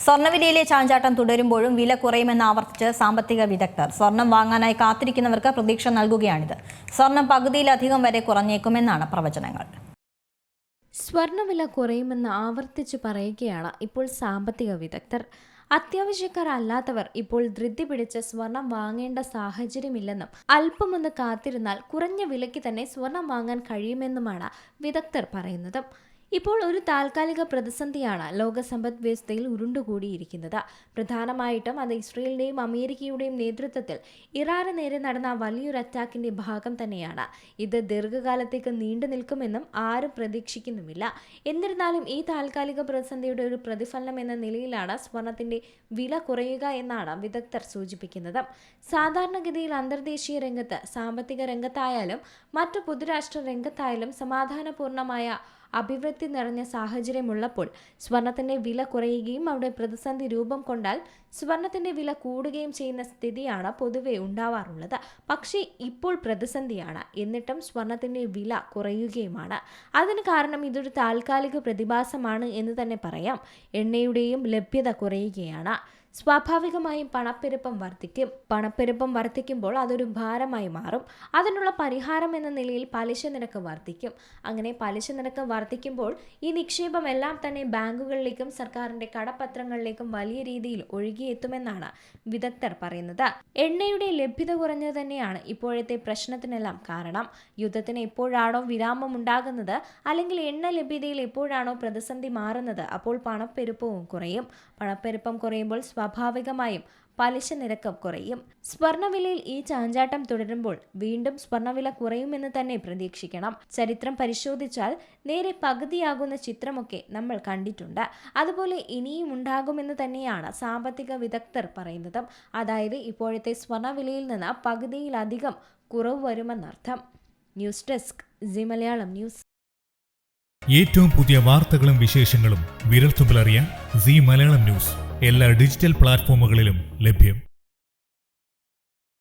സ്വർണ്ണവിലയിലെ ചാഞ്ചാട്ടം തുടരുമ്പോഴും വില കുറയുമെന്ന് ആവർത്തിച്ച് സാമ്പത്തിക വിദഗ്ധർ. സ്വർണം വാങ്ങാനായി കാത്തിരിക്കുന്നവർക്ക് പ്രതീക്ഷ നൽകുകയാണിത്. സ്വർണം പകുതിയിലധികം വരെ കുറഞ്ഞേക്കുമെന്നാണ് പ്രവചനങ്ങൾ. സ്വർണ്ണവില കുറയുമെന്ന് ആവർത്തിച്ചു പറയുകയാണ് ഇപ്പോൾ സാമ്പത്തിക വിദഗ്ധർ. അത്യാവശ്യക്കാർ അല്ലാത്തവർ ഇപ്പോൾ ധൃതി പിടിച്ച് സ്വർണം വാങ്ങേണ്ട സാഹചര്യമില്ലെന്നും അല്പമൊന്ന് കാത്തിരുന്നാൽ കുറഞ്ഞ വിലയ്ക്ക് തന്നെ സ്വർണം വാങ്ങാൻ കഴിയുമെന്നുമാണ് വിദഗ്ധർ പറയുന്നത്. ഇപ്പോൾ ഒരു താൽക്കാലിക പ്രതിസന്ധിയാണ് ലോക സമ്പദ് വ്യവസ്ഥയിൽ ഉരുണ്ടുകൂടിയിരിക്കുന്നത്. പ്രധാനമായിട്ടും അത് ഇസ്രയേലിന്റെയും അമേരിക്കയുടെയും നേതൃത്വത്തിൽ ഇറാന് നേരെ നടന്ന വലിയൊരു അറ്റാക്കിന്റെ ഭാഗം തന്നെയാണ്. ഇത് ദീർഘകാലത്തേക്ക് നീണ്ടു നിൽക്കുമെന്നും ആരും പ്രതീക്ഷിക്കുന്നുമില്ല. എന്നിരുന്നാലും ഈ താൽക്കാലിക പ്രതിസന്ധിയുടെ ഒരു പ്രതിഫലനം എന്ന നിലയിലാണ് സ്വർണത്തിന്റെ വില കുറയുക എന്നാണ് വിദഗ്ധർ സൂചിപ്പിക്കുന്നത്. സാധാരണഗതിയിൽ അന്തർദേശീയ രംഗത്ത്, സാമ്പത്തിക രംഗത്തായാലും മറ്റു പൊതുരാഷ്ട്ര രംഗത്തായാലും സമാധാനപൂർണമായ അഭിവൃദ്ധി നിറഞ്ഞ സാഹചര്യമുള്ളപ്പോൾ സ്വർണത്തിന്റെ വില കുറയുകയും അവിടെ പ്രതിസന്ധി രൂപം കൊണ്ടാൽ സ്വർണത്തിന്റെ വില കൂടുകയും ചെയ്യുന്ന സ്ഥിതിയാണ് പൊതുവെ ഉണ്ടാവാറുള്ളത്. പക്ഷേ ഇപ്പോൾ പ്രതിസന്ധിയാണ്, എന്നിട്ടും സ്വർണത്തിന്റെ വില കുറയുകയുമാണ്. അതിന് കാരണം ഇതൊരു താൽക്കാലിക പ്രതിഭാസമാണ് എന്ന് തന്നെ പറയാം. എണ്ണയുടെയും ലഭ്യത കുറയുകയാണ്. സ്വാഭാവികമായും പണപ്പെരുപ്പം വർദ്ധിക്കുമ്പോൾ അതൊരു ഭാരമായി മാറും. അതിനുള്ള പരിഹാരം എന്ന നിലയിൽ പലിശ നിരക്ക് വർദ്ധിക്കും. അങ്ങനെ പലിശ നിരക്ക് വർദ്ധിക്കുമ്പോൾ ഈ നിക്ഷേപം എല്ലാം തന്നെ ബാങ്കുകളിലേക്കും സർക്കാരിന്റെ കടപ്പത്രങ്ങളിലേക്കും വലിയ രീതിയിൽ ഒഴുകിയെത്തുമെന്നാണ് വിദഗ്ധർ പറയുന്നത്. എണ്ണയുടെ ലഭ്യത കുറഞ്ഞത് തന്നെയാണ് ഇപ്പോഴത്തെ പ്രശ്നത്തിനെല്ലാം കാരണം. യുദ്ധത്തിന് എപ്പോഴാണോ വിരാമം ഉണ്ടാകുന്നത്, അല്ലെങ്കിൽ എണ്ണ ലഭ്യതയിൽ എപ്പോഴാണോ പ്രതിസന്ധി മാറുന്നത്, അപ്പോൾ പണപ്പെരുപ്പവും കുറയും. പണപ്പെരുപ്പം കുറയുമ്പോൾ സ്വാഭാവികമായും പലിശ നിരക്ക് കുറയും. സ്വർണ്ണവിലയിൽ ഈ ചാഞ്ചാട്ടം തുടരുമ്പോൾ വീണ്ടും സ്വർണ്ണവില കുറയുമെന്ന് തന്നെ പ്രതീക്ഷിക്കണം. ചരിത്രം പരിശോധിച്ചാൽ നേരെ പകുതിയാകുന്ന ചിത്രമൊക്കെ നമ്മൾ കണ്ടിട്ടുണ്ട്. അതുപോലെ ഇനിയും ഉണ്ടാകുമെന്ന് തന്നെയാണ് സാമ്പത്തിക വിദഗ്ധർ പറയുന്നത്. അതായത് ഇപ്പോഴത്തെ സ്വർണ്ണവിലയിൽ നിന്ന് പകുതിയിലധികം കുറവ് വരുമെന്നർത്ഥം. News desk C Malayalam news. ഏറ്റവും പുതിയ വാർത്തകളും വിശേഷങ്ങളും വിരൽത്തുമ്പിലറിയാൻ സി മലയാളം ന്യൂസ് എല്ലാ ഡിജിറ്റൽ പ്ലാറ്റ്ഫോമുകളിലും ലഭ്യം.